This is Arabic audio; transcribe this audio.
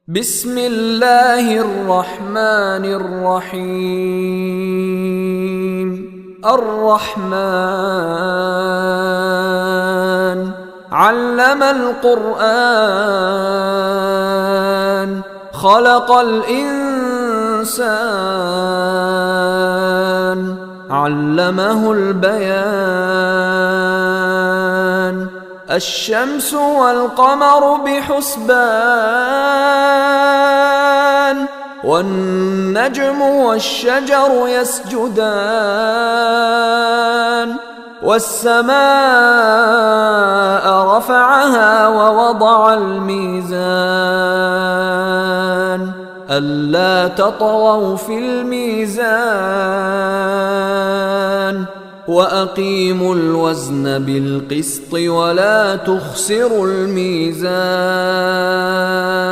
بسم الله الرحمن الرحيم. الرحمن علم القرآن خلق الإنسان علمه البيان. الشمس والقمر بحسبان والنجم والشجر يسجدان. والسماء رفعها ووضع الميزان ألا تطغوا في الميزان وأقيموا الوزن بالقسط ولا تخسروا الميزان.